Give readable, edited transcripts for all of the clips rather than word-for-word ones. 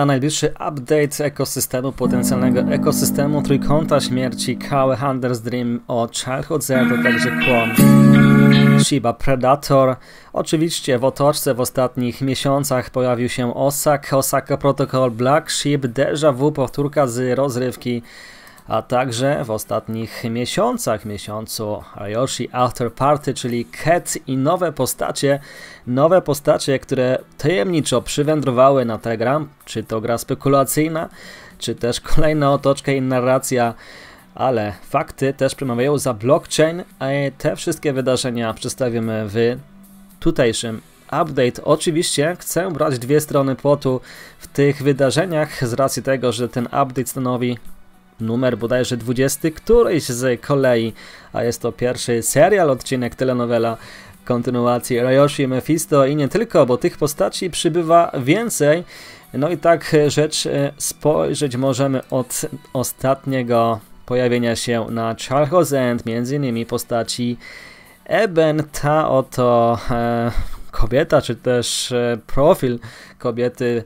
najbliższy update ekosystemu, potencjalnego ekosystemu Trójkąta Śmierci, Kawe Hunter's Dream o Childhood Zero, to także kłon Shiba Predator. Oczywiście w otoczce w ostatnich miesiącach pojawił się Osaka Protocol, Black Sheep, Deja Vu, powtórka z rozrywki, a także w ostatnich miesiącu Ryoshi After Party, czyli Cat i nowe postacie, które tajemniczo przywędrowały na Telegram, czy to gra spekulacyjna, czy też kolejna otoczka i narracja, ale fakty też przemawiają za blockchain, a te wszystkie wydarzenia przedstawimy w tutejszym update. Oczywiście chcę brać dwie strony płotu w tych wydarzeniach z racji tego, że ten update stanowi numer bodajże 20 którejś z kolei, a jest to pierwszy serial, odcinek, telenowela, kontynuacji Ryoshi i Mephisto i nie tylko, bo tych postaci przybywa więcej. No i tak rzecz spojrzeć możemy od ostatniego pojawienia się na Childhood's End, między innymi postaci Eben, ta oto kobieta, czy też profil kobiety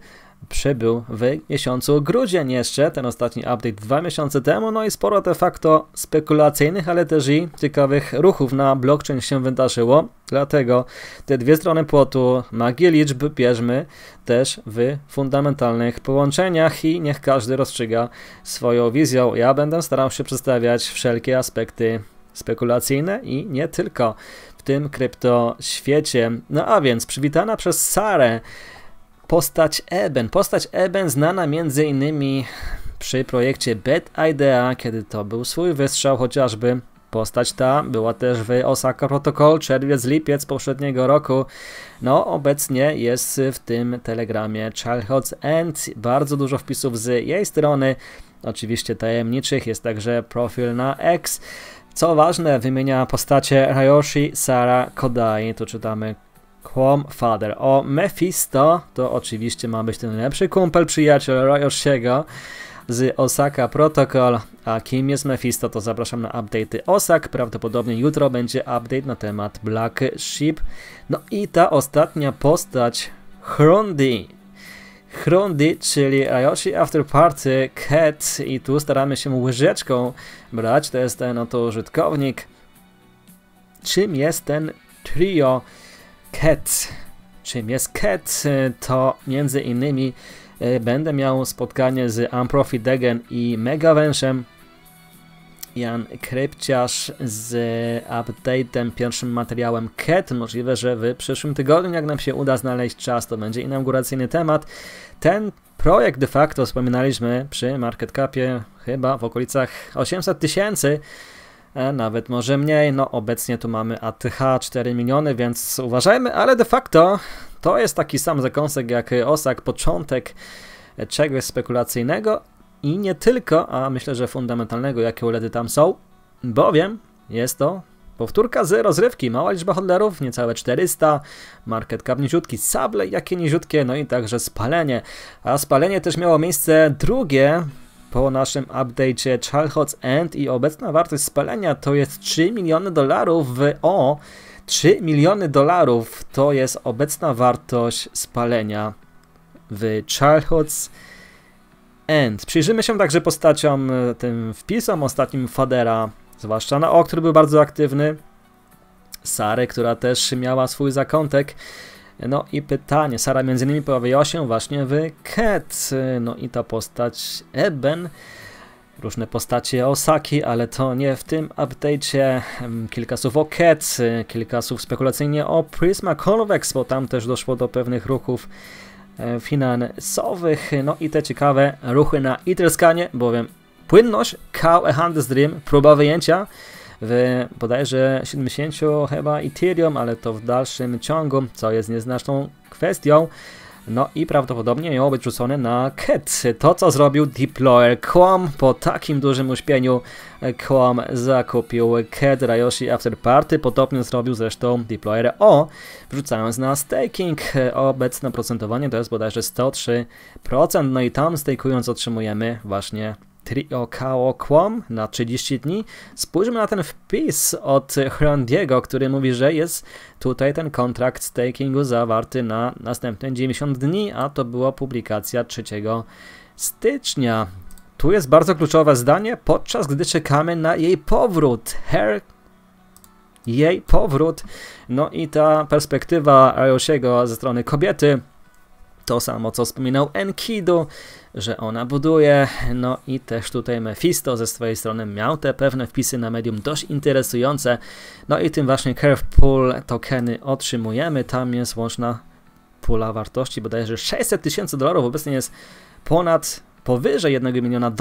przybył w miesiącu grudzień jeszcze, ten ostatni update 2 miesiące temu, no i sporo de facto spekulacyjnych, ale też i ciekawych ruchów na blockchain się wydarzyło, dlatego te dwie strony płotu, magię liczb bierzmy też w fundamentalnych połączeniach i niech każdy rozstrzyga swoją wizją. Ja będę starał się przedstawiać wszelkie aspekty spekulacyjne i nie tylko w tym kryptoświecie. No a więc przywitana przez Sarę postać Eben znana m.in. przy projekcie Bad Idea, kiedy to był swój wystrzał chociażby. Postać ta była też w Osaka Protocol, czerwiec, lipiec poprzedniego roku. No obecnie jest w tym telegramie Childhood's End. Bardzo dużo wpisów z jej strony, oczywiście tajemniczych, jest także profil na X. Co ważne, wymienia postacie Ryoshi, Sara, Kodai, tu czytamy Quom Father. O Mephisto to oczywiście ma być ten lepszy kumpel, przyjaciel Ryoshiego z Osaka Protocol. A kim jest Mephisto, to zapraszam na update'y Osak. Prawdopodobnie jutro będzie update na temat Black Sheep. No i ta ostatnia postać Hrundi, czyli Ryoshi After Party, Cat, i tu staramy się łyżeczką brać, to jest ten oto użytkownik. Czym jest ten trio Cat? Czym jest Cat? To między innymi będę miał spotkanie z Amprofi Degen i Megawęszem. Jan Krypciarz z update'em, pierwszym materiałem Cat. Możliwe, że w przyszłym tygodniu, jak nam się uda znaleźć czas, to będzie inauguracyjny temat. Ten projekt de facto wspominaliśmy przy Market Capie chyba w okolicach 800 000, nawet może mniej. No obecnie tu mamy ATH 4 miliony, więc uważajmy, ale de facto to jest taki sam zakąsek jak Osak, początek czegoś spekulacyjnego i nie tylko, a myślę, że fundamentalnego, jakie uledy tam są, bowiem jest to powtórka z rozrywki, mała liczba hodlerów, niecałe 400, market cap niziutki, sable jakie niziutkie, no i także spalenie, a spalenie też miało miejsce drugie po naszym update'cie Childhood's End i obecna wartość spalenia to jest 3 miliony dolarów 3 miliony dolarów to jest obecna wartość spalenia w Childhood's End. Przyjrzymy się także postaciom, tym wpisom ostatnim Fadera, zwłaszcza na O, który był bardzo aktywny, Sary, która też miała swój zakątek. No i pytanie, Sara między innymi pojawiła się właśnie w Cat, no i ta postać Eben, różne postacie Osaki, ale to nie w tym update'cie. Kilka słów o Cat, kilka słów spekulacyjnie o Prisma Convex, bo tam też doszło do pewnych ruchów finansowych, no i te ciekawe ruchy na Etherscanie, bowiem płynność Kawe Hunter's Dream, próba wyjęcia w bodajże 70 chyba Ethereum, ale to w dalszym ciągu, co jest nieznaczną kwestią. No i prawdopodobnie miało być rzucone na Cat. To, co zrobił Deployer Quom po takim dużym uśpieniu, Quom zakupił Cat Ryoshi After Party, podobnie zrobił zresztą Deployer O, wrzucając na staking. Obecne oprocentowanie to jest bodajże 103%, no i tam stakeując otrzymujemy właśnie trio Kao Quom na 30 dni. Spójrzmy na ten wpis od Hrandiego, który mówi, że jest tutaj ten kontrakt stakingu zawarty na następne 90 dni, a to była publikacja 3 stycznia. Tu jest bardzo kluczowe zdanie, podczas gdy czekamy na jej powrót. Jej powrót. No i ta perspektywa Ryoshiego ze strony kobiety, to samo co wspominał Enkidu, że ona buduje, no i też tutaj Mephisto ze swojej strony miał te pewne wpisy na Medium dość interesujące, no i tym właśnie Curve Pool tokeny otrzymujemy, tam jest łączna pula wartości bodajże $600 000, obecnie jest powyżej $1 miliona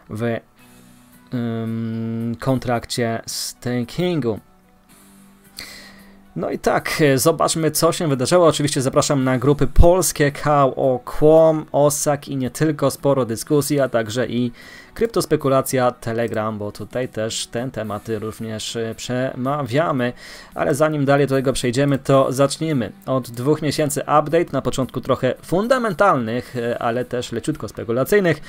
w kontrakcie stakingu. No i tak, zobaczmy co się wydarzyło. Oczywiście zapraszam na grupy polskie, Kao Quom, Osak i nie tylko, sporo dyskusji, a także i kryptospekulacja, Telegram, bo tutaj też te tematy również przemawiamy. Ale zanim dalej do tego przejdziemy, to zacznijmy od 2 miesięcy update, na początku trochę fundamentalnych, ale też leciutko spekulacyjnych,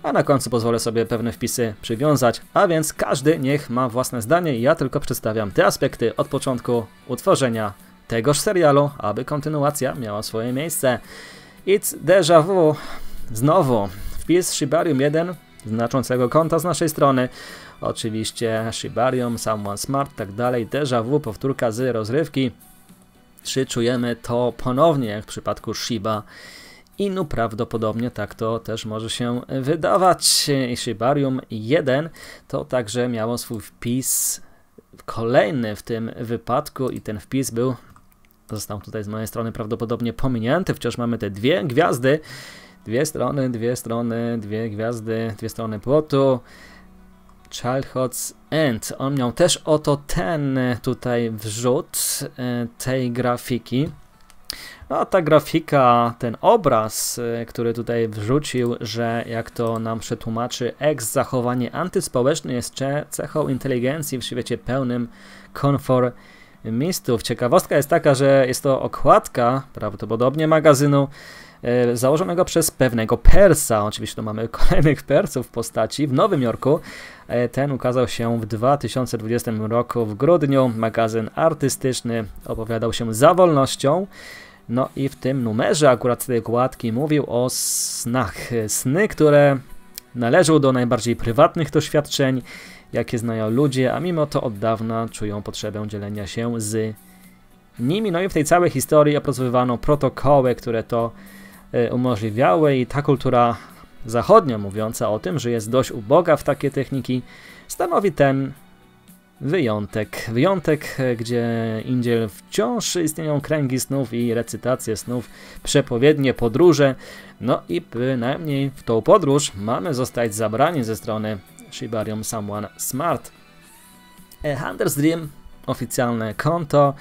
a na końcu pozwolę sobie pewne wpisy przywiązać, a więc każdy niech ma własne zdanie i ja tylko przedstawiam te aspekty od początku utworzenia tegoż serialu, aby kontynuacja miała swoje miejsce. It's déjà vu, znowu wpis Shibarium 1 znaczącego konta z naszej strony, oczywiście Shibarium, Someone Smart, tak dalej, déjà vu, powtórka z rozrywki. Czy czujemy to ponownie jak w przypadku Shiba Inu? Prawdopodobnie tak to też może się wydawać. Shibarium 1 to także miało swój wpis kolejny w tym wypadku i ten wpis został tutaj z mojej strony prawdopodobnie pominięty. Wciąż mamy te dwie gwiazdy, dwie strony płotu. Childhood's End. On miał też oto ten tutaj wrzut tej grafiki. No a ta grafika, ten obraz, który tutaj wrzucił, że jak to nam przetłumaczy zachowanie antyspołeczne jest cechą inteligencji w świecie pełnym konformistów. Ciekawostka jest taka, że jest to okładka prawdopodobnie magazynu założonego przez pewnego Persa. Oczywiście tu mamy kolejnych Persów w postaci w Nowym Jorku. Ten ukazał się w 2020 roku w grudniu. Magazyn artystyczny, opowiadał się za wolnością. No i w tym numerze akurat z tej okładki mówił o snach. Sny, które należą do najbardziej prywatnych doświadczeń, jakie znają ludzie, a mimo to od dawna czują potrzebę dzielenia się z nimi. No i w tej całej historii opracowywano protokoły, które to umożliwiały i ta kultura zachodnia mówiąca o tym, że jest dość uboga w takie techniki, stanowi ten wyjątek, gdzie indziej wciąż istnieją kręgi snów i recytacje snów, przepowiednie, podróże, no i bynajmniej w tą podróż mamy zostać zabrani ze strony Shibarium Someone Smart. Hunter's Dream, oficjalne konto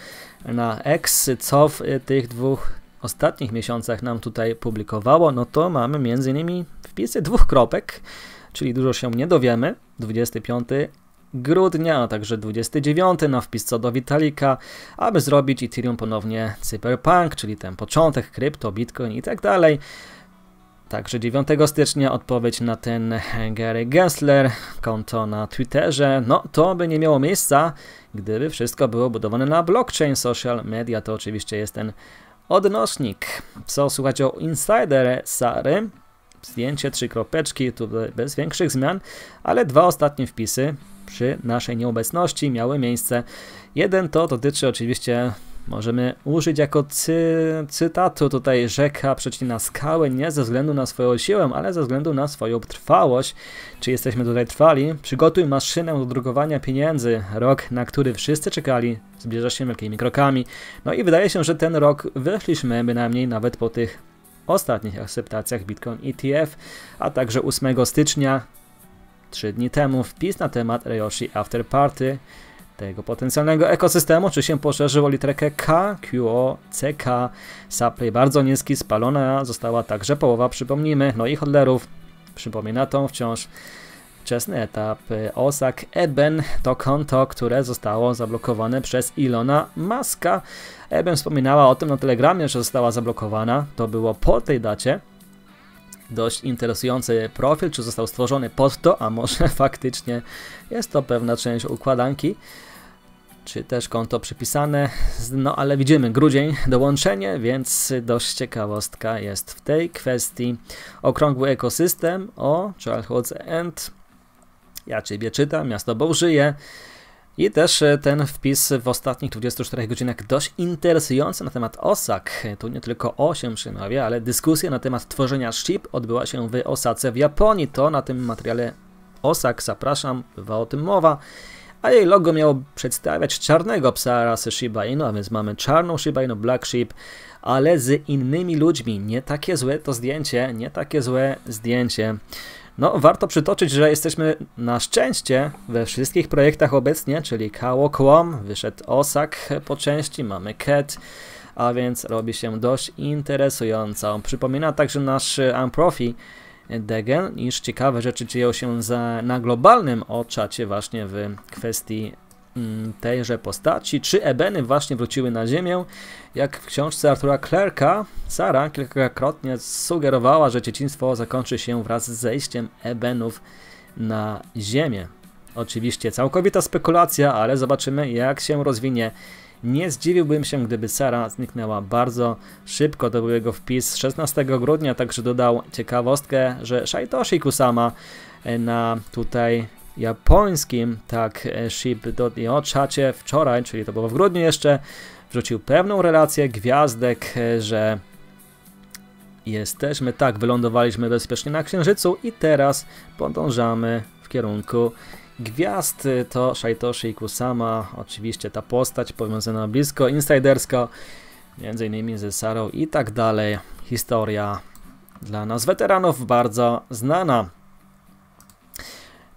na X, co w tych 2 ostatnich miesiącach nam tutaj publikowało, no to mamy m.in. wpisy 2 kropek, czyli dużo się nie dowiemy. 25 grudnia, a także 29 na wpis co do Vitalika, aby zrobić Ethereum ponownie cyberpunk, czyli ten początek, krypto, bitcoin i tak dalej. Także 9 stycznia odpowiedź na ten Gary Gensler, konto na Twitterze. No to by nie miało miejsca, gdyby wszystko było budowane na blockchain. Social media to oczywiście jest ten odnośnik. Co słuchać o Insider Sary? Zdjęcie 3 kropeczki, tu bez większych zmian, ale 2 ostatnie wpisy przy naszej nieobecności miały miejsce. Jeden to dotyczy oczywiście, możemy użyć jako cytatu tutaj, rzeka przecina skałę nie ze względu na swoją siłę, ale ze względu na swoją trwałość. Czy jesteśmy tutaj trwali? Przygotuj maszynę do drukowania pieniędzy. Rok, na który wszyscy czekali, zbliża się wielkimi krokami. No i wydaje się, że ten rok weszliśmy bynajmniej nawet po tych ostatnich akceptacjach Bitcoin ETF, a także 8 stycznia 3 dni temu wpis na temat Ryoshi After Party, tego potencjalnego ekosystemu, czy się poszerzył o literkę K, QO, CK, supply bardzo niski, spalona została także połowa, przypomnijmy, no i hodlerów. Przypomina to wciąż wczesny etap. Osak Eben to konto, które zostało zablokowane przez Elona Muska. Eben wspominała o tym na Telegramie, że została zablokowana, to było po tej dacie. dość interesujący profil, czy został stworzony pod to, a może faktycznie jest to pewna część układanki, czy też konto przypisane, no ale widzimy grudzień, dołączenie, więc dość ciekawostka jest w tej kwestii. Okrągły ekosystem, o Childhood's End, ja Ciebie czytam, miasto Bow żyje. I też ten wpis w ostatnich 24 godzinach dość interesujący na temat Osak. Tu nie tylko o się przemawia, ale dyskusja na temat tworzenia SHIB odbyła się w Osace w Japonii. To na tym materiale Osak, zapraszam, bywa o tym mowa. A jej logo miało przedstawiać czarnego psa rasy Shiba Inu, a więc mamy czarną Shiba Inu, Black Sheep, ale z innymi ludźmi. Nie takie złe to zdjęcie, nie takie złe zdjęcie. No, warto przytoczyć, że jesteśmy na szczęście we wszystkich projektach obecnie, czyli Kało Kłom, wyszedł Osak po części, mamy Cat, a więc robi się dość interesująco. Przypomina także nasz Amprofi Degen, iż ciekawe rzeczy dzieją się na globalnym czacie właśnie w kwestii tejże postaci. 3 ebeny właśnie wróciły na Ziemię. Jak w książce Artura Clarka, Sara kilkakrotnie sugerowała, że dzieciństwo zakończy się wraz z zejściem ebenów na Ziemię. Oczywiście całkowita spekulacja, ale zobaczymy, jak się rozwinie. Nie zdziwiłbym się, gdyby Sara zniknęła bardzo szybko. To był jego wpis 16 grudnia, także dodał ciekawostkę, że Saitoshi Kusama na tutaj japońskim, tak, Shib.io czacie wczoraj, czyli to było w grudniu jeszcze, wrzucił pewną relację gwiazdek, że jesteśmy, tak, wylądowaliśmy bezpiecznie na Księżycu i teraz podążamy w kierunku gwiazd. To Saitoshi Kusama, oczywiście ta postać powiązana blisko, insidersko, między innymi ze Sarą i tak dalej. Historia dla nas weteranów bardzo znana.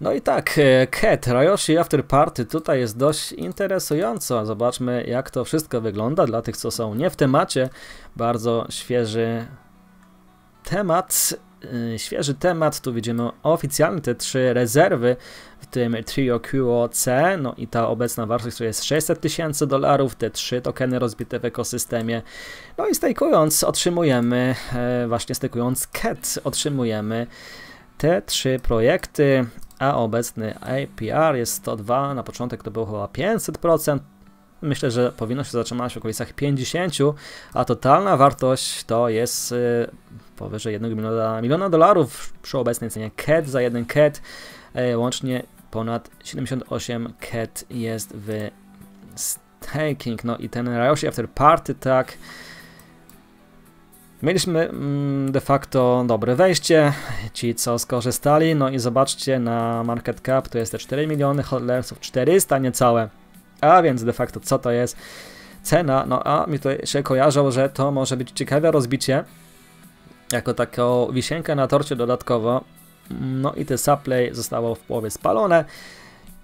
No i tak, Cat, Ryoshi After Party, tutaj jest dość interesująco. Zobaczmy, jak to wszystko wygląda dla tych, co są nie w temacie. Bardzo świeży temat. Tu widzimy oficjalnie te 3 rezerwy, w tym Trio QOC, no i ta obecna wartość, która jest $600,000, te 3 tokeny rozbite w ekosystemie. No i stakując otrzymujemy, właśnie stakując Cat, otrzymujemy te 3 projekty, a obecny APR jest 102, na początek to było chyba 500%. Myślę, że powinno się zatrzymać w okolicach 50%, a totalna wartość to jest powyżej $1 miliona przy obecnej cenie Cat za 1 Cat. Łącznie ponad 78 Cat jest w staking. No i ten Ryoshi After Party, tak. Mieliśmy de facto dobre wejście, ci co skorzystali, no i zobaczcie na market cap, to jest te 4 miliony hodlersów, 400 niecałe, a więc de facto co to jest cena, no a mi to się kojarzą, że to może być ciekawe rozbicie, jako taką wisienkę na torcie dodatkowo, no i te supply zostało w połowie spalone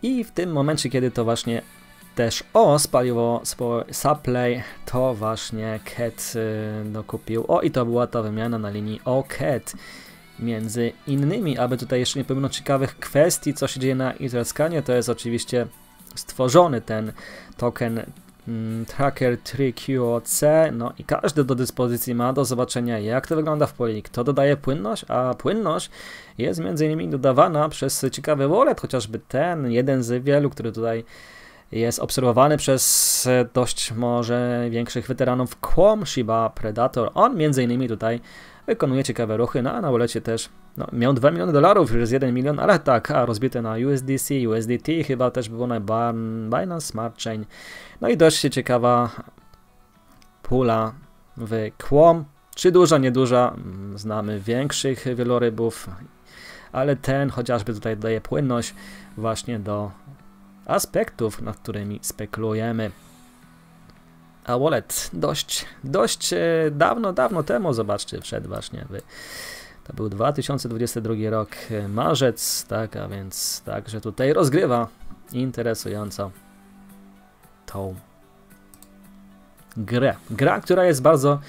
i w tym momencie, kiedy to właśnie też spaliło supply, to właśnie Cat dokupił. I to była ta wymiana na linii Cat. Między innymi, aby tutaj jeszcze nie pominąć ciekawych kwestii, co się dzieje na Etherscanie, to jest oczywiście stworzony ten token Tracker 3QOC, no i każdy do dyspozycji ma do zobaczenia, jak to wygląda w puli, kto dodaje płynność, a płynność jest między innymi dodawana przez ciekawy wallet, chociażby ten, jeden z wielu, który tutaj jest obserwowany przez dość może większych weteranów Quom, Shiba Predator. On między innymi tutaj wykonuje ciekawe ruchy, no a na walecie też no, miał $2 miliony, już jest 1 milion, ale tak, a rozbite na USDC, USDT chyba też było na Binance Smart Chain. No i dość ciekawa pula w Quom. Czy duża, nieduża? Znamy większych wielorybów, ale ten chociażby tutaj daje płynność właśnie do aspektów, nad którymi spekulujemy. A wallet dość dawno temu, zobaczcie, wszedł właśnie to był 2022 rok, marzec, tak, a więc także tutaj rozgrywa interesująco tą grę. Gra, która jest bardzo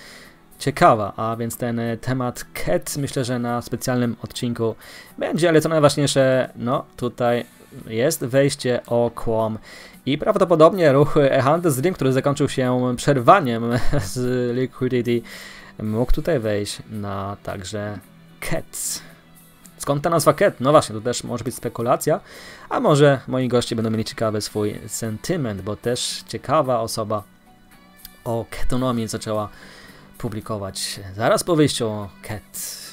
ciekawa, a więc ten temat Cat myślę, że na specjalnym odcinku będzie, ale co najważniejsze, no tutaj jest wejście Quom i prawdopodobnie ruch Handels Dream, który zakończył się przerwaniem z Liquidity, mógł tutaj wejść na także Cat. Skąd ta nazwa Cat? No właśnie, to też może być spekulacja, a może moi goście będą mieli ciekawy swój sentyment, bo też ciekawa osoba o ketonomii zaczęła publikować zaraz po wyjściu o Cat.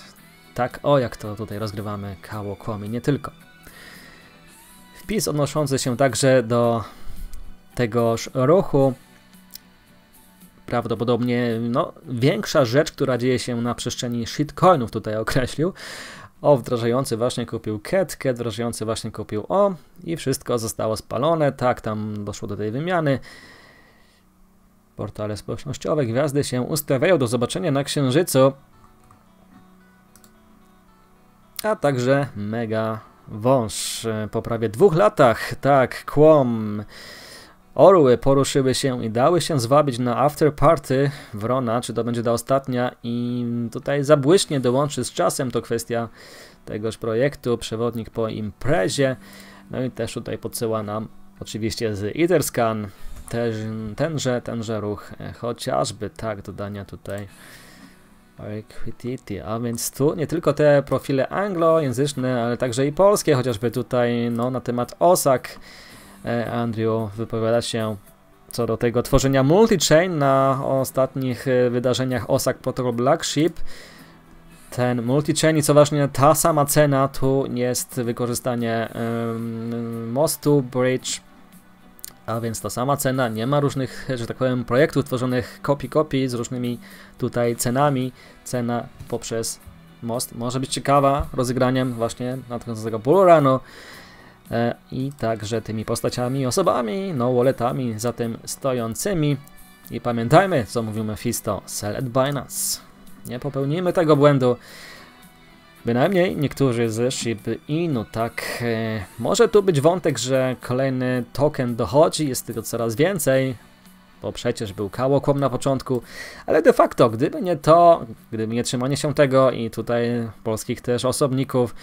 Tak, o jak to tutaj rozgrywamy Kało Kwomi, nie tylko. Wpis odnoszący się także do tegoż ruchu, prawdopodobnie no, większa rzecz, która dzieje się na przestrzeni shitcoinów tutaj określił. O, wdrażający właśnie kupił Cat wdrażający właśnie kupił O i wszystko zostało spalone, tak, tam doszło do tej wymiany. Portale społecznościowe, gwiazdy się ustawiają, do zobaczenia na Księżycu. A także mega wąż po prawie 2 latach, tak, Kwom. Orły poruszyły się i dały się zwabić na afterparty Wrona, czy to będzie ta ostatnia i tutaj zabłyśnie dołączy z czasem, to kwestia tegoż projektu, przewodnik po imprezie, no i też tutaj podsyła nam oczywiście z Etherscan tenże ruch, chociażby tak, dodania tutaj Liquidity, a więc tu nie tylko te profile anglojęzyczne, ale także i polskie, chociażby tutaj no, na temat OSAK. Andrew wypowiada się co do tego tworzenia multi-chain na ostatnich wydarzeniach OSAK Protocol Black Sheep. Ten multi-chain i co ważne, ta sama cena tu jest wykorzystanie mostu, bridge, a więc ta sama cena, nie ma różnych, że tak powiem, projektów tworzonych kopii z różnymi tutaj cenami. Cena poprzez most może być ciekawa rozegraniem właśnie nadchodzącego bullrunu i także tymi postaciami, osobami, no walletami za tym stojącymi. I pamiętajmy, co mówimy Fisto, sell at Binance. Nie popełnijmy tego błędu. Bynajmniej niektórzy z Shiba Inu, tak. Może tu być wątek, że kolejny token dochodzi, jest tego coraz więcej, bo przecież był Kało Kwom na początku, ale de facto, gdyby nie to, gdyby nie trzymanie się tego i tutaj polskich też osobników,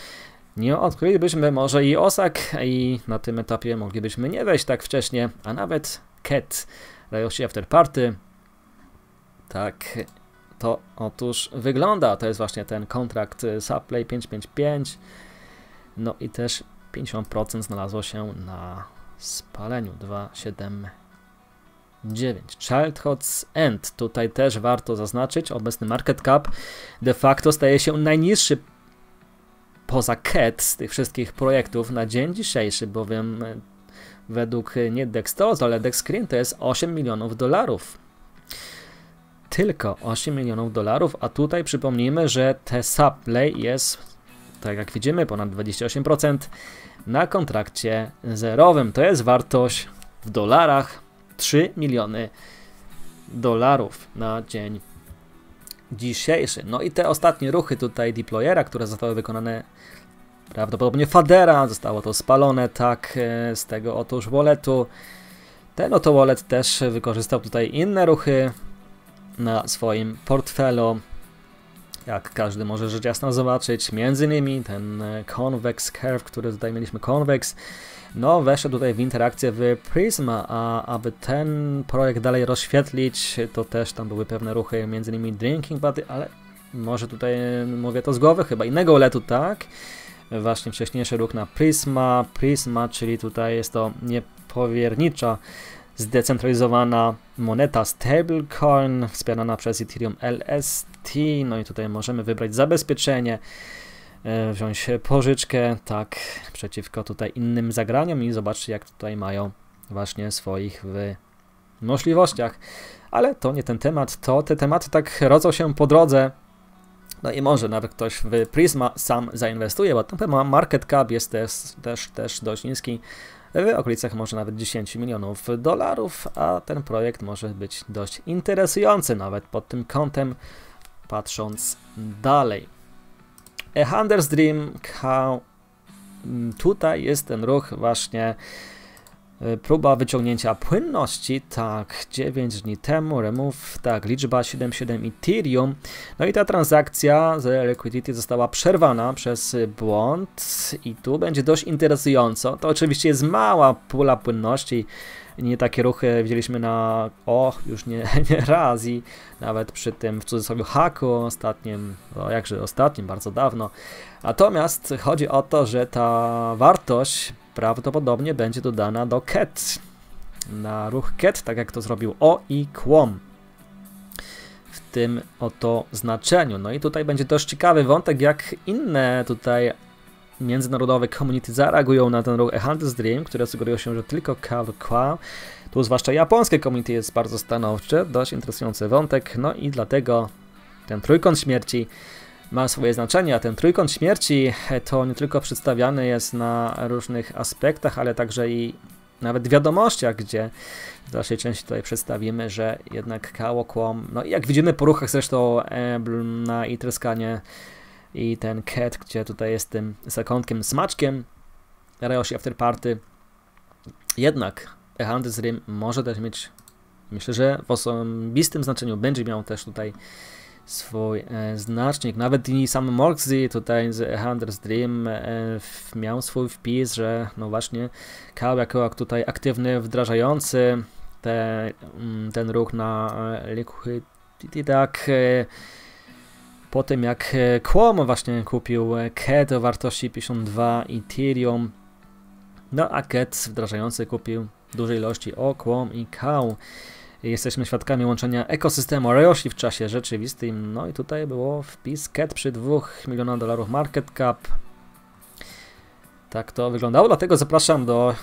nie odkrylibyśmy może i OSAK i na tym etapie moglibyśmy nie wejść tak wcześnie, a nawet Cat, Rayoshi Afterparty. Tak, to otóż wygląda, to jest właśnie ten kontrakt Subplay 555, no i też 50% znalazło się na spaleniu 279. Childhood's End, tutaj też warto zaznaczyć, obecny market cap de facto staje się najniższy poza Cat z tych wszystkich projektów na dzień dzisiejszy, bowiem według nie Dextos, ale Dexscreen to jest $8 milionów. Tylko $8 milionów, a tutaj przypomnijmy, że te Subplay jest, tak jak widzimy, ponad 28% na kontrakcie zerowym. To jest wartość w dolarach $3 miliony na dzień dzisiejszy. No i te ostatnie ruchy tutaj deployera, które zostały wykonane prawdopodobnie Fadera, zostało to spalone, tak, z tego otóż walletu. Ten oto wallet też wykorzystał tutaj inne ruchy na swoim portfelu, jak każdy może rzecz jasna zobaczyć, między innymi ten Convex Curve, który tutaj mieliśmy Convex, no weszł tutaj w interakcję w Prisma, a aby ten projekt dalej rozświetlić, to też tam były pewne ruchy, między innymi Drinking Buddy, ale może tutaj mówię to z głowy, chyba innego walletu, tak? Właśnie wcześniejszy ruch na Prisma, czyli tutaj jest to niepowiernicza, zdecentralizowana moneta stablecoin wspierana przez Ethereum LST, no i tutaj możemy wybrać zabezpieczenie, wziąć pożyczkę, tak, przeciwko tutaj innym zagraniom i zobaczcie, jak tutaj mają właśnie swoich w możliwościach, ale to nie ten temat, to te tematy tak rodzą się po drodze, no i może nawet ktoś w Prisma sam zainwestuje, bo ten market cap jest też dość niski, w okolicach może nawet $10 milionów, a ten projekt może być dość interesujący nawet pod tym kątem, patrząc dalej. A Hunter's Dream, tutaj jest ten ruch właśnie Próba wyciągnięcia płynności, tak, 9 dni temu, remove, tak, liczba 77 Ethereum. No i ta transakcja z Liquidity została przerwana przez błąd i tu będzie dość interesująco. To oczywiście jest mała pula płynności, nie takie ruchy widzieliśmy na, już nie raz i nawet przy tym w cudzysłowie haku ostatnim, jakże ostatnim, bardzo dawno. Natomiast chodzi o to, że ta wartość prawdopodobnie będzie dodana do CAT, na ruch CAT, tak jak to zrobił i QOM w tym oto znaczeniu. No i tutaj będzie dość ciekawy wątek, jak inne tutaj międzynarodowe community zareagują na ten ruch Handels Dream, które sugerują się, że tylko QOM. Tu zwłaszcza japońskie community jest bardzo stanowcze, dość interesujący wątek, no i dlatego ten trójkąt śmierci ma swoje znaczenie, a ten trójkąt śmierci to nie tylko przedstawiany jest na różnych aspektach, ale także i nawet w wiadomościach, gdzie w dalszej części tutaj przedstawimy, że jednak QOM, no i jak widzimy po ruchach zresztą na Etherscanie i ten CAT, gdzie tutaj jest tym zakątkiem smaczkiem Ryoshi Afterparty, jednak Handels Dream może też mieć, myślę, że w osobistym znaczeniu będzie miał też tutaj swój znacznik. Nawet i sam Morksy tutaj z Handels Dream miał swój wpis, że no właśnie KAO jako tutaj aktywny wdrażający ten ruch na Liquidity, tak po tym jak QOM właśnie kupił CAT o wartości 52 Ethereum, no a CAT wdrażający kupił duże ilości QOM i KAO. Jesteśmy świadkami łączenia ekosystemu Ryoshi w czasie rzeczywistym, no i tutaj było wpis CAT przy $2 milionach market cap. Tak to wyglądało, dlatego zapraszam do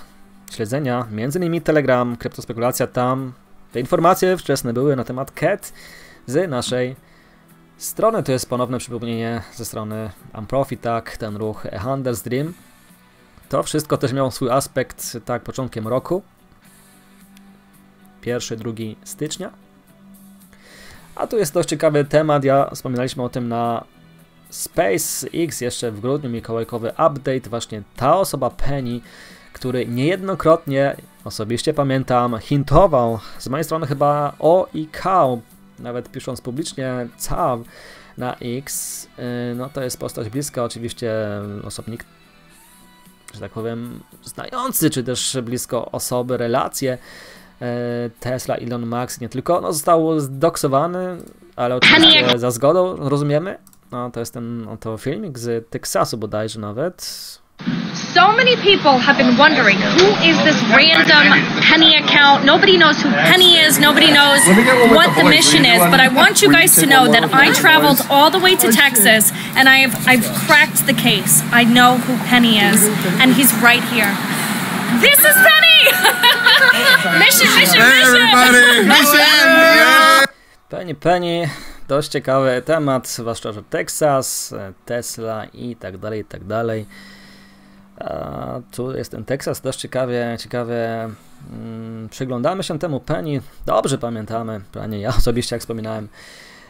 śledzenia m.in. Telegram, kryptospekulacja, tam te informacje wczesne były na temat CAT z naszej strony. To jest ponowne przypomnienie ze strony Amprofi, tak, ten ruch Handels Dream. To wszystko też miało swój aspekt, tak, początkiem roku. 1-2 stycznia. A tu jest dość ciekawy temat, wspominaliśmy o tym na SpaceX jeszcze w grudniu, mikołajkowy update, właśnie ta osoba Penny, który niejednokrotnie, osobiście pamiętam, hintował z mojej strony chyba i KAO, nawet pisząc publicznie CAW na X, no to jest postać bliska, oczywiście osobnik, że tak powiem, znający, czy też blisko osoby, relacje Tesla, Elon Musk, nie tylko, no został zdoksowany, ale oczywiście za zgodą, rozumiemy, no to jest ten oto filmik z Teksasu bodajże nawet. So many people have been wondering who is this random Penny account. Nobody knows who Penny is. Nobody knows what the mission is. But I want you guys to know that I traveled all the way to Texas and I've cracked the case. I know who Penny is, and he's right here. This is Penny! Mission, mission, mission! Penny. Dość ciekawy temat, zwłaszcza, że Teksas, Tesla i tak dalej, i tak dalej. Tu jest ten Teksas, dość ciekawie przyglądamy się temu Penny, dobrze pamiętamy, przynajmniej ja osobiście, jak wspominałem,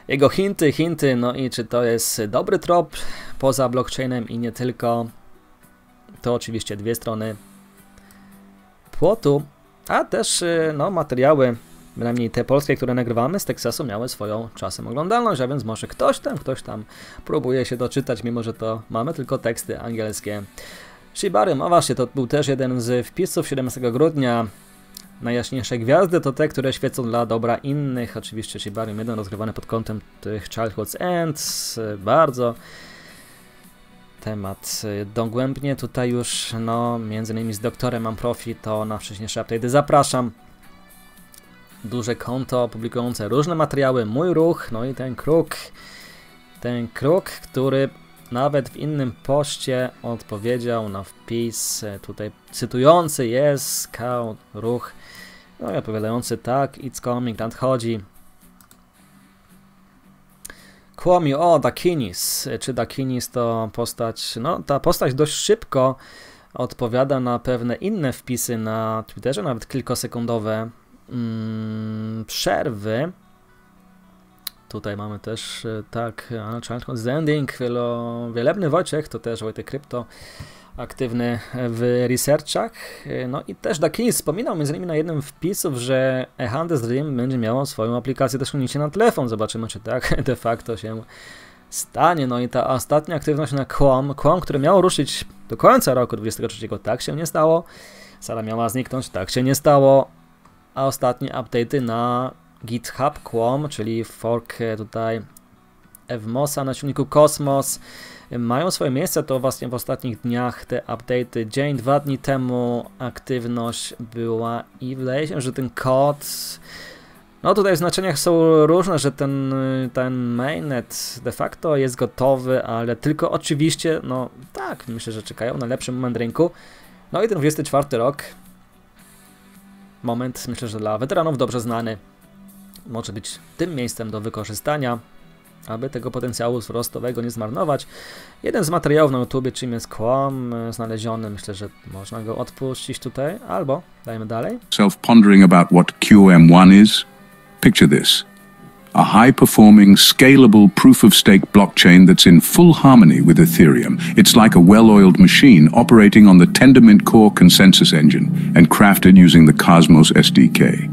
jego hinty, no i czy to jest dobry trop poza blockchainem i nie tylko, to oczywiście dwie strony płotu, a też no, materiały, bynajmniej te polskie, które nagrywamy z Teksasu, miały swoją czasem oglądalność, a więc może ktoś tam próbuje się doczytać, mimo że to mamy tylko teksty angielskie. Shibarium, a właśnie, to był też jeden z wpisów 17 grudnia. Najjaśniejsze gwiazdy to te, które świecą dla dobra innych. Oczywiście Shibarium 1 rozgrywany pod kątem tych Childhood's Ends. Bardzo temat dogłębnie tutaj już, no, między innymi z doktorem Amprofi, to na wcześniejsze update'y zapraszam. Duże konto publikujące różne materiały, mój ruch, no i ten kruk, który nawet w innym poście odpowiedział na wpis tutaj cytujący jest KAO ruch, no i odpowiadający tak, it's coming, nadchodzi. Kłamiu, Dakinis, czy Dakinis to postać, no ta postać dość szybko odpowiada na pewne inne wpisy na Twitterze, nawet kilkosekundowe przerwy. Tutaj mamy też, tak, Childhood's Ending, wielebny Wojciech, to też Wojtek Krypto. aktywny w researchach. No i też Dakini wspominał między innymi na jednym wpisów, że A Hand's Dream będzie miało swoją aplikację też uniesienie na telefon. Zobaczymy, czy tak de facto się stanie. No i ta ostatnia aktywność na Quam, który miało ruszyć do końca roku 2023, tak się nie stało. Sala miała zniknąć, tak się nie stało. A ostatnie update'y na GitHub Quam, czyli fork tutaj Evmosa na silniku Cosmos, mają swoje miejsce. To właśnie w ostatnich dniach te update'y. Dzień, 2 dni temu aktywność była i wydaje się, że ten kod, no tutaj w znaczeniach są różne, że ten mainnet de facto jest gotowy, ale tylko oczywiście, no tak, myślę, że czekają na lepszy moment rynku. No i ten 24 rok, moment, myślę, że dla weteranów dobrze znany, może być tym miejscem do wykorzystania, aby tego potencjału wzrostowego nie zmarnować. Jeden z materiałów na YouTube, czym jest Quam, znaleziony, myślę, że można go odpuścić tutaj, albo dajmy dalej. Self-pondering about what QM1 is? Picture this. A high-performing, scalable proof-of-stake blockchain that's in full harmony with Ethereum. It's like a well-oiled machine operating on the Tendermint Core consensus engine and crafted using the Cosmos SDK.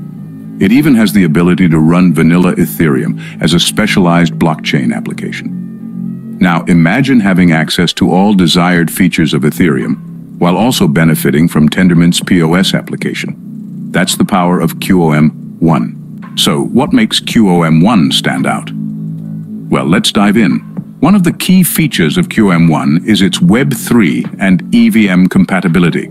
It even has the ability to run vanilla Ethereum as a specialized blockchain application. Now imagine having access to all desired features of Ethereum while also benefiting from Tendermint's POS application. That's the power of QOM1. So what makes QOM1 stand out? Well, let's dive in. One of the key features of QM1 is its Web3 and EVM compatibility.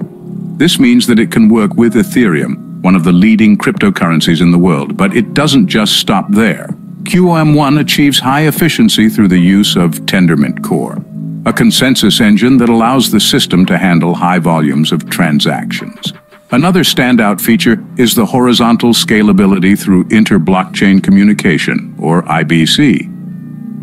This means that it can work with Ethereum, one of the leading cryptocurrencies in the world, but it doesn't just stop there. QM1 achieves high efficiency through the use of Tendermint Core, a consensus engine that allows the system to handle high volumes of transactions. Another standout feature is the horizontal scalability through inter-blockchain communication, or IBC.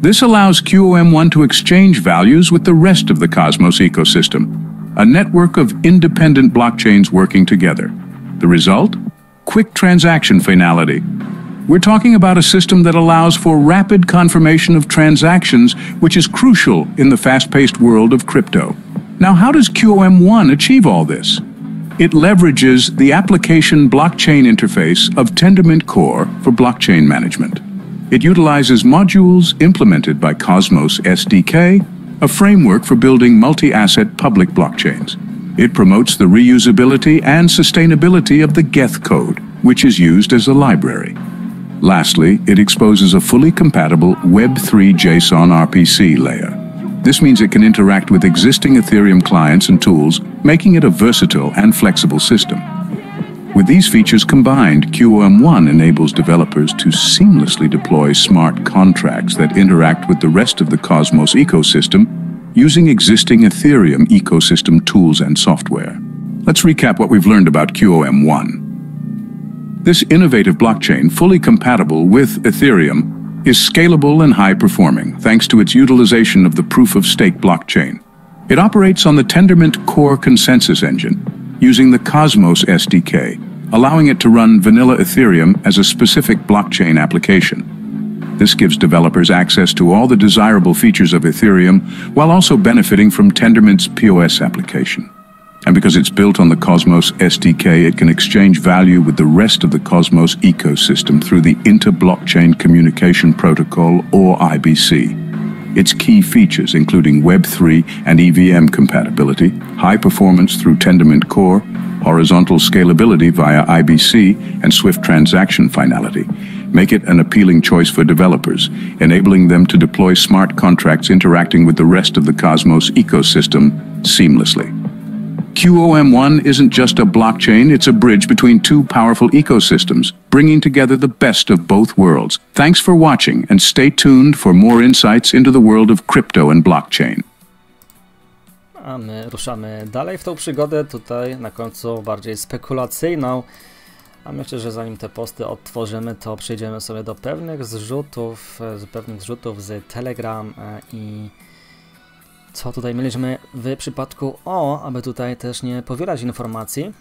This allows QOM1 to exchange values with the rest of the Cosmos ecosystem, a network of independent blockchains working together. The result? Quick transaction finality. We're talking about a system that allows for rapid confirmation of transactions, which is crucial in the fast-paced world of crypto. Now, how does QOM1 achieve all this? It leverages the application blockchain interface of Tendermint Core for blockchain management. It utilizes modules implemented by Cosmos SDK, a framework for building multi-asset public blockchains. It promotes the reusability and sustainability of the Geth code, which is used as a library. Lastly, it exposes a fully compatible Web3 JSON RPC layer. This means it can interact with existing Ethereum clients and tools, making it a versatile and flexible system. With these features combined, QOM1 enables developers to seamlessly deploy smart contracts that interact with the rest of the Cosmos ecosystem using existing Ethereum ecosystem tools and software. Let's recap what we've learned about QOM1. This innovative blockchain, fully compatible with Ethereum, is scalable and high-performing thanks to its utilization of the proof-of-stake blockchain. It operates on the Tendermint Core consensus engine, using the Cosmos SDK, allowing it to run vanilla Ethereum as a specific blockchain application. This gives developers access to all the desirable features of Ethereum while also benefiting from Tendermint's POS application. And because it's built on the Cosmos SDK, it can exchange value with the rest of the Cosmos ecosystem through the Inter-Blockchain Communication Protocol, or IBC. Its key features, including Web3 and EVM compatibility, high performance through Tendermint Core, horizontal scalability via IBC, and swift transaction finality, make it an appealing choice for developers, enabling them to deploy smart contracts interacting with the rest of the Cosmos ecosystem seamlessly. QOM1 isn't just a blockchain, it's a bridge between two powerful ecosystems, bringing together the best of both worlds. Thanks for watching, and stay tuned for more insights into the world of crypto and blockchain. A my ruszamy dalej w tą przygodę, tutaj na końcu bardziej spekulacyjną. A myślę, że zanim te posty odtworzymy, to przejdziemy sobie do pewnych zrzutów z Telegram i co tutaj mieliśmy w przypadku aby tutaj też nie powielać informacji.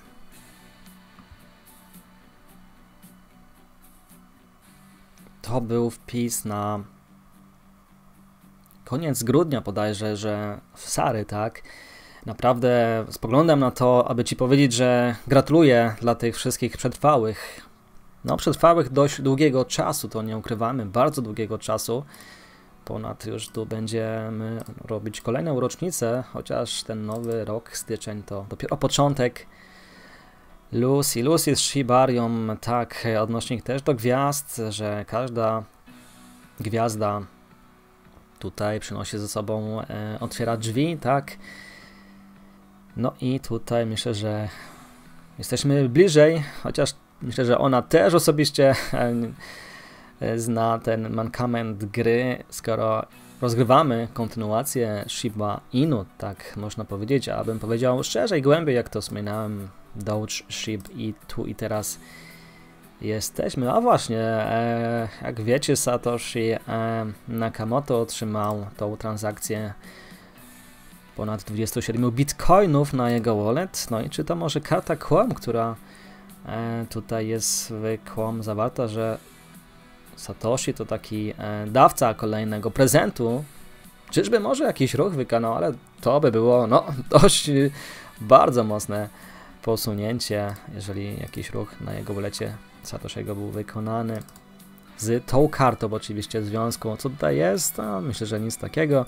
To był wpis na koniec grudnia bodajże, że w Sary, tak? naprawdę spoglądam na to, aby ci powiedzieć, że gratuluję dla tych wszystkich przetrwałych. No, przetrwałych dość długiego czasu, to nie ukrywamy, bardzo długiego czasu. Ponad już tu będziemy robić kolejną rocznicę, chociaż ten nowy rok, styczeń, to dopiero początek. Lucy z Shibarium, tak, odnośnik też do gwiazd, że każda gwiazda tutaj przynosi ze sobą, otwiera drzwi, tak. No i tutaj myślę, że jesteśmy bliżej, chociaż myślę, że ona też osobiście zna ten mankament gry, skoro rozgrywamy kontynuację Shiba Inu, tak można powiedzieć, a bym powiedział szerzej, głębiej, jak to wspominałem, Doge Shib i tu i teraz jesteśmy. A właśnie, jak wiecie, Satoshi Nakamoto otrzymał tą transakcję ponad 27 bitcoinów na jego wallet. No i czy to może karta kłam, która tutaj jest w kłam zawarta, że Satoshi to taki dawca kolejnego prezentu. Czyżby może jakiś ruch wykonał, ale to by było no dość bardzo mocne posunięcie, jeżeli jakiś ruch na jego wlecie Satoshiego był wykonany z tą kartą oczywiście w związku. Co tutaj jest? No, myślę, że nic takiego.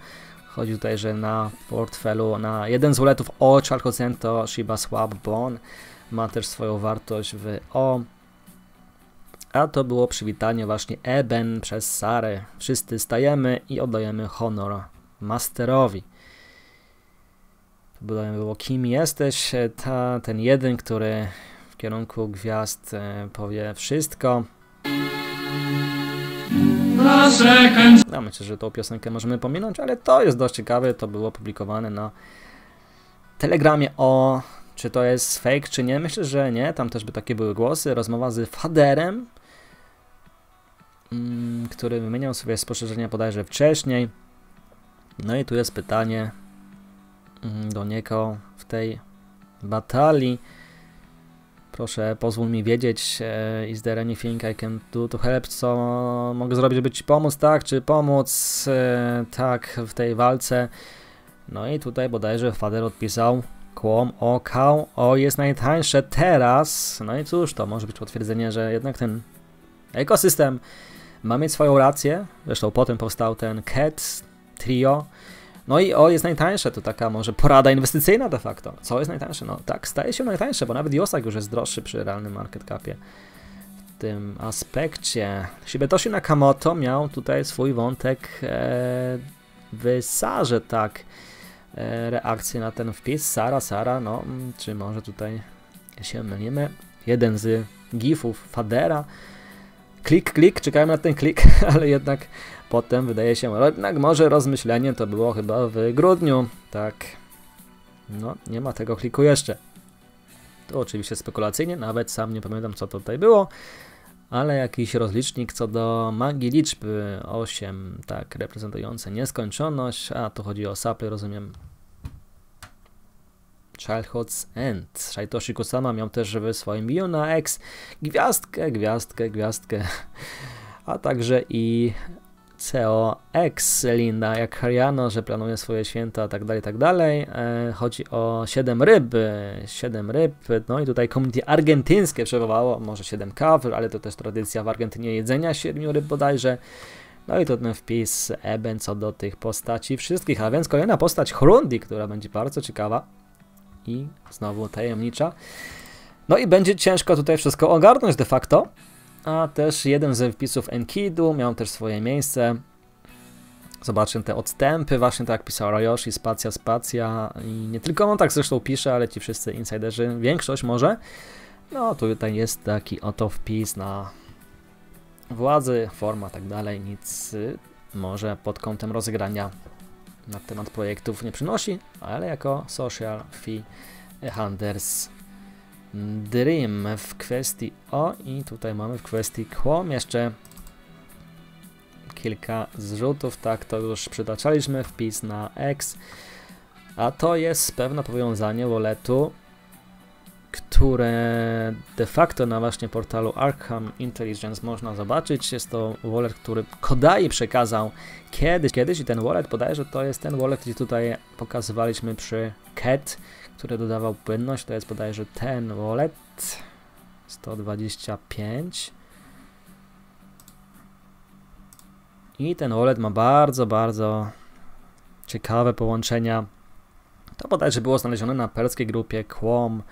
Chodzi tutaj, że na portfelu, na jeden z walletów O Charcocento Shiba Swap Bond ma też swoją wartość w O. A to było przywitanie właśnie Eben przez Sarę. Wszyscy stajemy i oddajemy honor Masterowi. Było, kim jesteś? Ten jeden, który w kierunku gwiazd powie wszystko. Ja myślę, że tą piosenkę możemy pominąć, ale to jest dość ciekawe. To było publikowane na Telegramie O. Czy to jest fake, czy nie? Myślę, że nie. Tam też by takie były głosy. Rozmowa z Faderem, który wymieniał sobie spostrzeżenia bodajże wcześniej. No i tu jest pytanie do niego w tej batalii. Proszę, pozwól mi wiedzieć, is there anything I can do to help? Co mogę zrobić, żeby ci pomóc, tak? Czy pomóc, tak, w tej walce? No i tutaj bodajże Fader odpisał kłom, o jest najtańsze teraz. No i cóż, to może być potwierdzenie, że jednak ten ekosystem ma mieć swoją rację. Zresztą potem powstał ten Cat Trio. No i O jest najtańsze, to taka może porada inwestycyjna de facto. Co jest najtańsze? No tak, staje się najtańsze, bo nawet Yosak już jest droższy przy realnym market capie. W tym aspekcie Shibetoshi Nakamoto miał tutaj swój wątek w Sarze, tak. Reakcję na ten wpis. Sara, no czy może tutaj się mylimy? Jeden z gifów Fadera. Klik, czekajmy na ten klik, ale jednak potem wydaje się, jednak może rozmyślenie to było chyba w grudniu, tak. No, nie ma tego kliku jeszcze. To oczywiście spekulacyjnie, nawet sam nie pamiętam, co to tutaj było, ale jakiś rozlicznik co do magii liczby 8, tak, reprezentujące nieskończoność, a tu chodzi o sapy, rozumiem. Childhood's End. Saitoshi Kusama miał też w swoim bio na X gwiazdkę, a także i COX Linda jak Hariano, że planuje swoje święta, tak dalej. Chodzi o 7 ryb, no i tutaj community argentyńskie przywołało, może 7 kaw, ale to też tradycja w Argentynie jedzenia 7 ryb bodajże. No i to ten wpis Eben co do tych postaci wszystkich, a więc kolejna postać Hrundi, która będzie bardzo ciekawa i znowu tajemnicza. No i będzie ciężko tutaj wszystko ogarnąć de facto. A też jeden ze wpisów Enkidu miał też swoje miejsce. Zobaczcie te odstępy, właśnie tak jak pisał Ryoshi, spacja i nie tylko on tak zresztą pisze, ale ci wszyscy insiderzy, większość może. No tutaj jest taki oto wpis na władzy, forma, tak dalej, nic może pod kątem rozegrania na temat projektów nie przynosi, ale jako social fee Hunters Dream w kwestii O i tutaj mamy w kwestii Kłom jeszcze kilka zrzutów, tak to już przytaczaliśmy, wpis na X, a to jest pewne powiązanie walletu które de facto na właśnie portalu Arkham Intelligence można zobaczyć. Jest to wallet, który Kodai przekazał kiedyś i ten wallet bodajże to jest ten wallet, gdzie tutaj pokazywaliśmy przy Cat, który dodawał płynność. To jest bodajże ten wallet 125 i ten wallet ma bardzo ciekawe połączenia. To bodajże było znalezione na perskiej grupie Quom.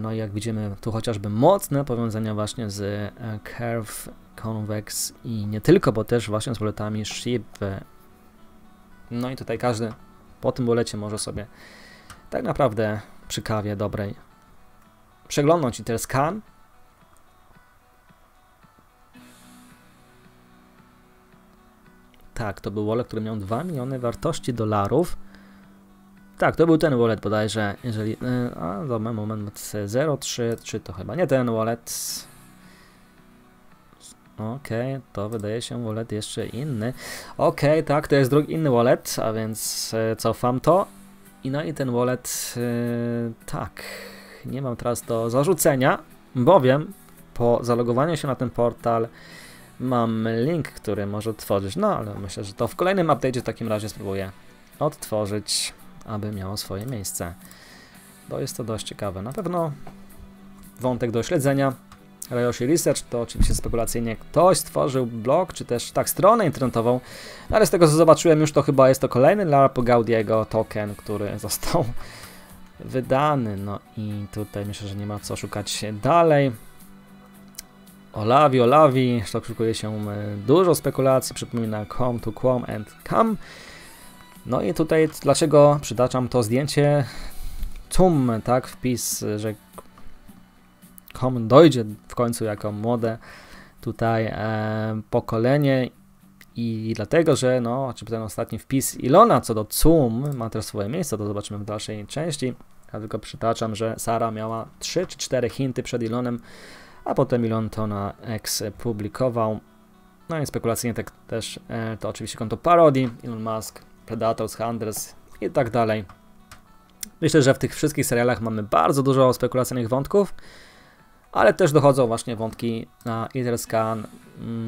No i jak widzimy, tu chociażby mocne powiązania właśnie z Curve, Convex i nie tylko, bo też właśnie z walletami SHIB. No i tutaj każdy po tym wallecie może sobie tak naprawdę przy kawie dobrej przeglądnąć Etherscan. Tak, to był wallet, który miał 2 miliony wartości dolarów. Tak, to był ten wallet bodajże, jeżeli... dobra, moment, 033 to chyba nie ten wallet. Okej, to wydaje się wallet jeszcze inny. Okej, tak, to jest drugi inny wallet, a więc cofam to. No i ten wallet, tak, nie mam teraz do zarzucenia, bowiem po zalogowaniu się na ten portal mam link, który może odtworzyć, no ale myślę, że to w kolejnym update'cie w takim razie spróbuję odtworzyć, aby miało swoje miejsce, bo jest to dość ciekawe. Na pewno wątek do śledzenia. Ryoshi Research to oczywiście spekulacyjnie ktoś stworzył blog, czy też tak stronę internetową, ale z tego co zobaczyłem już to chyba jest to kolejny LARP Gaudiego token, który został wydany. No i tutaj myślę, że nie ma co szukać dalej. Olavi, szukuje się dużo spekulacji, przypomina com to quom and cam. No i tutaj dlaczego przytaczam to zdjęcie? CUM, tak, wpis, że com dojdzie w końcu jako młode tutaj pokolenie i dlatego, że no, czy ten ostatni wpis Ilona co do CUM ma też swoje miejsce, to zobaczymy w dalszej części. Ja tylko przytaczam, że Sara miała 3 czy 4 hinty przed Ilonem, a potem Elon to na X publikował. No i spekulacyjnie tak też to oczywiście konto parodii, Elon Musk, Predators, Hunters i tak dalej. Myślę, że w tych wszystkich serialach mamy bardzo dużo spekulacyjnych wątków, ale też dochodzą właśnie wątki na Etherscan,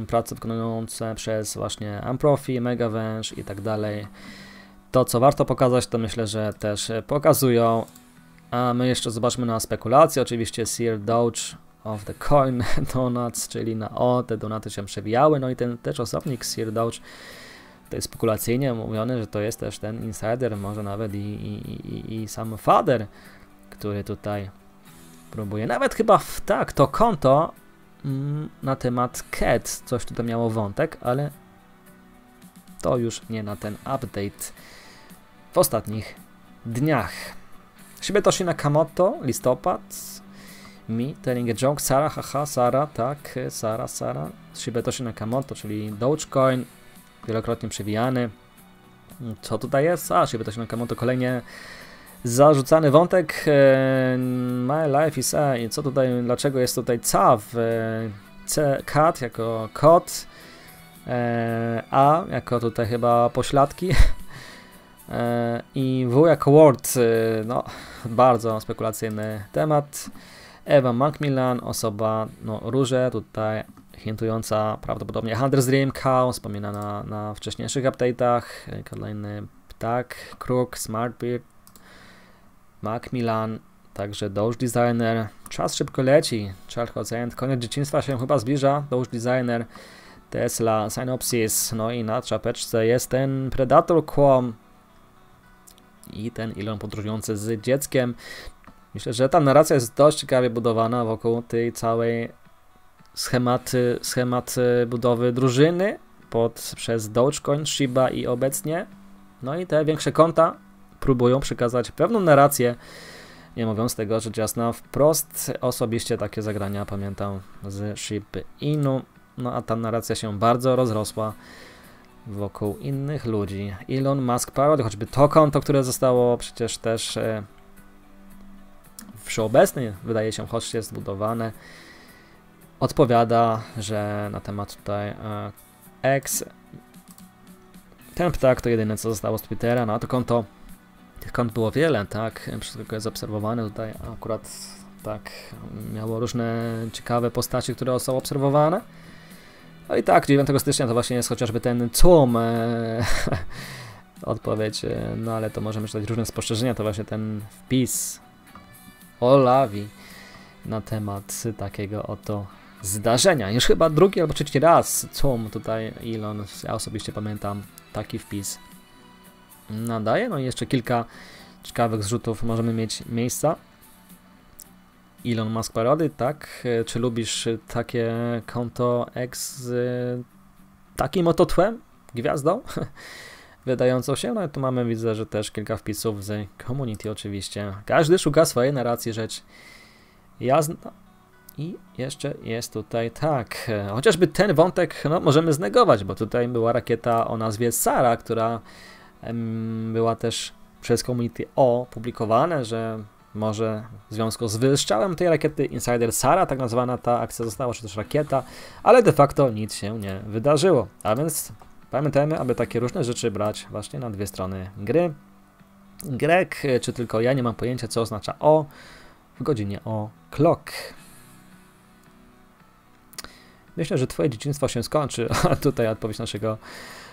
prace wykonujące przez właśnie Amprofi, Megavenge i tak dalej. To co warto pokazać, to myślę, że też pokazują. A my jeszcze zobaczmy na spekulacje, oczywiście Sear Doge of the Coin Donuts, czyli na O, te donaty się przewijały, no i ten też osobnik Sear Doge, to jest spekulacyjnie mówione, że to jest też ten insider, może nawet i sam Father, który tutaj próbuje, nawet chyba tak, to konto na temat Cat, coś tutaj miało wątek, ale to już nie na ten update w ostatnich dniach. Shibetoshi Nakamoto, listopad, Mi, telling a joke, Sara, haha, Sara, tak, Sara, Shibetoshi Nakamoto, czyli Dogecoin, wielokrotnie przewijany. Co tutaj jest? Shibetoshi Nakamoto, kolejnie zarzucany wątek. My life is A. I co tutaj, dlaczego jest tutaj CAV? Cat jako kot, A jako tutaj chyba pośladki i W jako word. No, bardzo spekulacyjny temat. Ewa Macmillan, osoba, no, róże tutaj hintująca prawdopodobnie Hunter's Dream, Cow, wspominana na wcześniejszych update'ach, kolejny ptak, Crook, Smartbeard, Macmillan, także Doge Designer. Czas szybko leci, Childhood's End, koniec dzieciństwa się chyba zbliża, Doge Designer, Tesla, Synopsys, no i na czapeczce jest ten Predator Quom i ten Elon podróżujący z dzieckiem. Myślę, że ta narracja jest dość ciekawie budowana wokół tej całej schemat budowy drużyny przez Dogecoin, Shiba i obecnie. No i te większe konta próbują przekazać pewną narrację, nie mówiąc tego, że jasna wprost osobiście takie zagrania pamiętam z Shiba Inu. No a ta narracja się bardzo rozrosła wokół innych ludzi. Elon Musk Parody, choćby to konto, które zostało przecież też wszechobecnie, wydaje się, choć jest zbudowane, odpowiada, że na temat tutaj X, ten ptak to jedyne co zostało z Twittera, no a to konto Tych kont było wiele, tak? Wszystko jest obserwowane tutaj akurat tak. Miało różne ciekawe postaci, które są obserwowane. No i tak, 9 stycznia to właśnie jest chociażby ten tłum. Odpowiedź, no ale to możemy czytać różne spostrzeżenia, to właśnie ten wpis Olavi na temat takiego oto zdarzenia. Już chyba drugi albo trzeci raz tłum tutaj Elon, ja osobiście pamiętam, taki wpis nadaje. No i jeszcze kilka ciekawych zrzutów możemy mieć miejsca. Elon Musk parody, tak? Czy lubisz takie konto X z takim oto tłem, gwiazdą wydającą się? No i tu mamy, widzę, że też kilka wpisów z community oczywiście. Każdy szuka swojej narracji, rzecz jasna. I jeszcze jest tutaj tak, chociażby ten wątek no, możemy znegować, bo tutaj była rakieta o nazwie Sara, która była też przez community opublikowane, że może w związku z wystrzałem tej rakiety Insider Sara, tak nazwana ta akcja została, czy też rakieta, ale de facto nic się nie wydarzyło. A więc pamiętajmy, aby takie różne rzeczy brać właśnie na dwie strony gry. Grek, czy tylko ja nie mam pojęcia, co oznacza o w godzinie o clock. Myślę, że twoje dzieciństwo się skończy, a tutaj odpowiedź naszego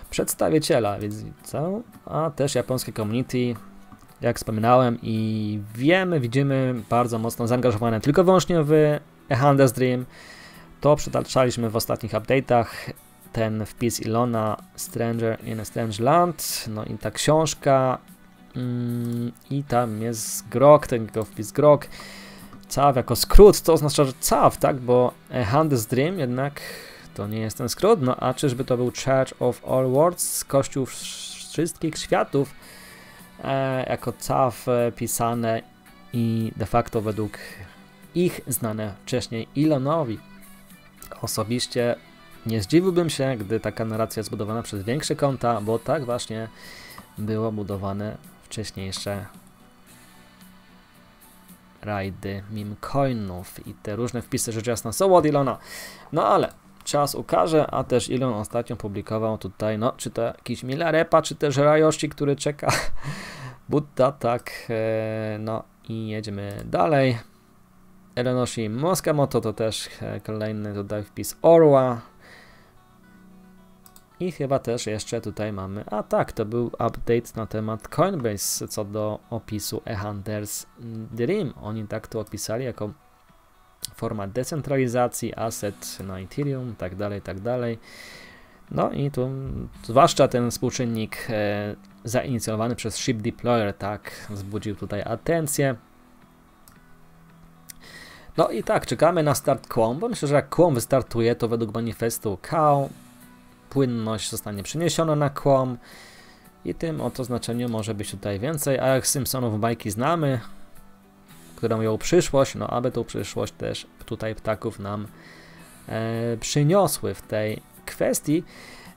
przedstawiciela, więc co? A też japońskie community, jak wspominałem i widzimy bardzo mocno zaangażowane tylko wyłącznie w A Hunter's Dream. To przytaczaliśmy w ostatnich update'ach, ten wpis Ilona Stranger in a Strange Land, no i ta książka i tam jest grok, ten jego wpis grok. CAW jako skrót, to oznacza, że CAW, tak, bo A Hunter's Dream jednak to nie jest ten skrót, no a czyżby to był Church of All Worlds, Kościół Wszystkich Światów, jako CAW pisane i de facto według ich znane wcześniej Elonowi. Osobiście nie zdziwiłbym się, gdy taka narracja jest budowana przez większe konta, bo tak właśnie było budowane wcześniejsze rajdy meme coinów i te różne wpisy rzecz jasna są od Elona. No ale czas ukaże, a też Elon ostatnio publikował tutaj, no czy to jakiś Milarepa, czy też Rayoshi, który czeka Buddha, tak, no i jedziemy dalej. Elonoshi Moskamoto to też kolejny tutaj wpis Orła. I chyba też jeszcze tutaj mamy, a tak, to był update na temat Coinbase co do opisu A Hunter's Dream. Oni tak to opisali jako forma decentralizacji, asset na Ethereum, tak dalej, tak dalej. No i tu zwłaszcza ten współczynnik zainicjowany przez Ship Deployer, tak, wzbudził tutaj atencję. No i tak, czekamy na start Quom, bo myślę, że jak Quom wystartuje, to według manifestu KAO płynność zostanie przeniesiona na Quom i tym oto znaczeniu może być tutaj więcej, a jak Simpsonów bajki znamy, które mają przyszłość, no aby tą przyszłość też tutaj ptaków nam przyniosły w tej kwestii.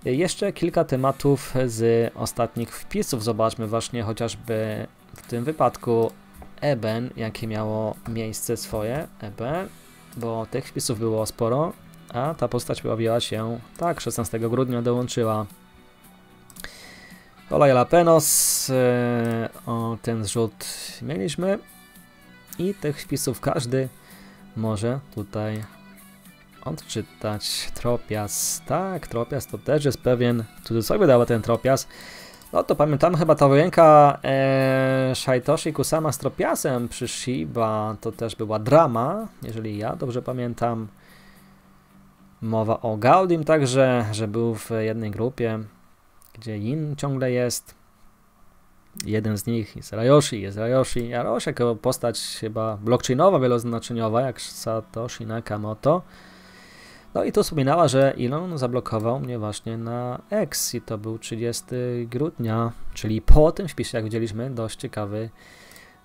Jeszcze kilka tematów z ostatnich wpisów, zobaczmy właśnie chociażby w tym wypadku Eben, jakie miało miejsce swoje Eben, bo tych wpisów było sporo. A ta postać pojawiła się, tak, 16 grudnia dołączyła. Hola Jalapenos, o ten zrzut mieliśmy. I tych wpisów każdy może tutaj odczytać. Tropias, tak, Tropias to też jest pewien, w cudzysłowie dała ten Tropias. No to pamiętam chyba ta wojenka Saitoshi Kusama z Tropiasem przy Shiba, to też była drama, jeżeli ja dobrze pamiętam. Mowa o Gaudim także, że był w jednej grupie, gdzie Yin ciągle jest. Jeden z nich jest Rayoshi, Rayoshi jako postać chyba blockchainowa, wieloznaczeniowa, jak Satoshi Nakamoto. No i tu wspominała, że Elon zablokował mnie właśnie na X i to był 30 grudnia, czyli po tym wpisie, jak widzieliśmy, dość ciekawy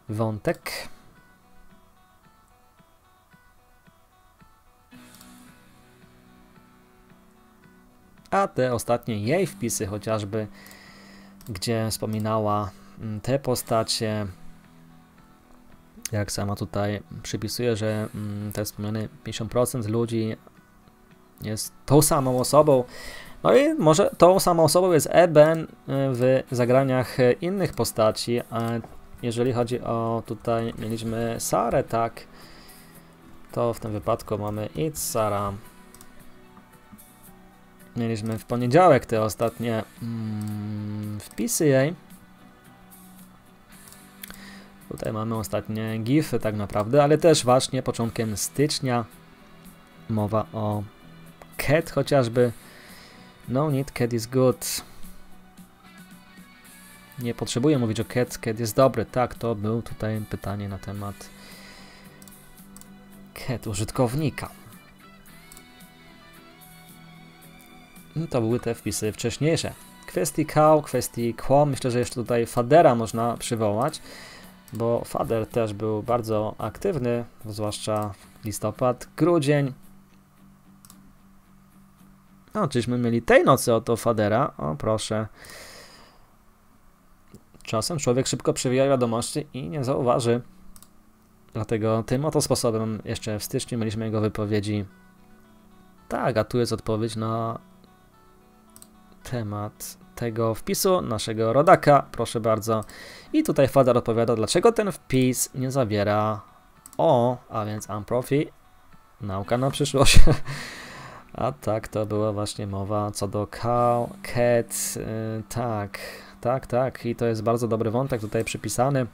wątek. A te ostatnie jej wpisy chociażby, gdzie wspominała te postacie, jak sama tutaj przypisuje, że te wspomniane 50% ludzi jest tą samą osobą. No i może tą samą osobą jest Eben w zagraniach innych postaci, jeżeli chodzi o tutaj, mieliśmy Sarę, tak, to w tym wypadku mamy It's Sara. Mieliśmy w poniedziałek te ostatnie wpisy jej. Tutaj mamy ostatnie gify tak naprawdę, ale też właśnie początkiem stycznia mowa o Cat chociażby. No need, Cat is good. Nie potrzebuję mówić o Cat, Cat jest dobry. Tak, to był tutaj pytanie na temat Cat, użytkownika. No to były te wpisy wcześniejsze. Kwestii cow, kwestii quo, myślę, że jeszcze tutaj Fadera można przywołać, bo Fader też był bardzo aktywny, zwłaszcza listopad, grudzień. No, czyśmy mieli tej nocy oto Fadera, o proszę. Czasem człowiek szybko przewija wiadomości i nie zauważy. Dlatego tym oto sposobem jeszcze w styczniu mieliśmy jego wypowiedzi. Tak, a tu jest odpowiedź na temat tego wpisu naszego rodaka, proszę bardzo. I tutaj Fader odpowiada, dlaczego ten wpis nie zawiera o, a więc Amprofi, nauka na przyszłość. A tak, to była właśnie mowa co do cow, cat, tak. I to jest bardzo dobry wątek tutaj przypisany.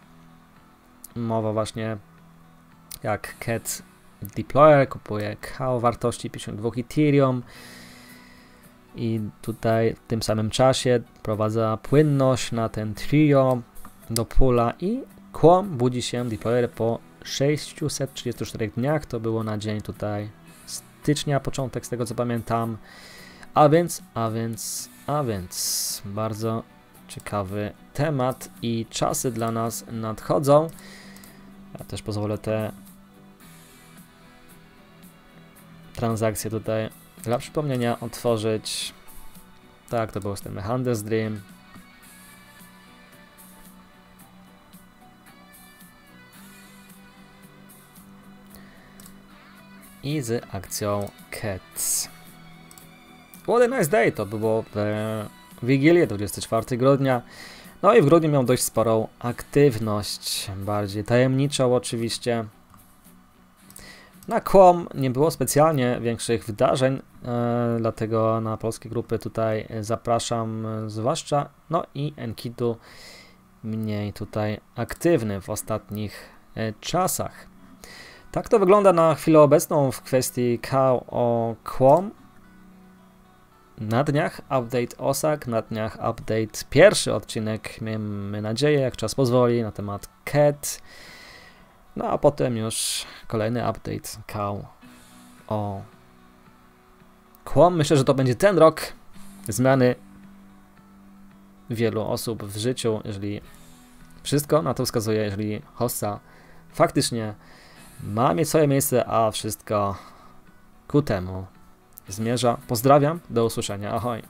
Mowa właśnie jak cat deployer kupuje cow wartości 52 Ethereum. I tutaj w tym samym czasie prowadza płynność na ten trio do pula i quo budzi się deployer po 634 dniach. To było na dzień tutaj stycznia, początek z tego co pamiętam. A więc bardzo ciekawy temat i czasy dla nas nadchodzą. Ja też pozwolę te transakcje tutaj dla przypomnienia otworzyć. Tak, to był z tym Handels Dream. I z akcją Cats. What a nice day, to było w Wigilię, 24 grudnia. No i w grudniu miał dość sporą aktywność, bardziej tajemniczą oczywiście. Na Quom nie było specjalnie większych wydarzeń, dlatego na polskie grupy tutaj zapraszam zwłaszcza. No i Enkidu mniej tutaj aktywny w ostatnich czasach. Tak to wygląda na chwilę obecną w kwestii cow o Quom. Na dniach update OSAK, na dniach update pierwszy odcinek, miejmy nadzieję, jak czas pozwoli, na temat Cat. No a potem już kolejny update cow o Quom. Myślę, że to będzie ten rok zmiany wielu osób w życiu, jeżeli wszystko na to wskazuje, jeżeli hossa faktycznie ma mieć swoje miejsce, a wszystko ku temu zmierza. Pozdrawiam, do usłyszenia, ahoj.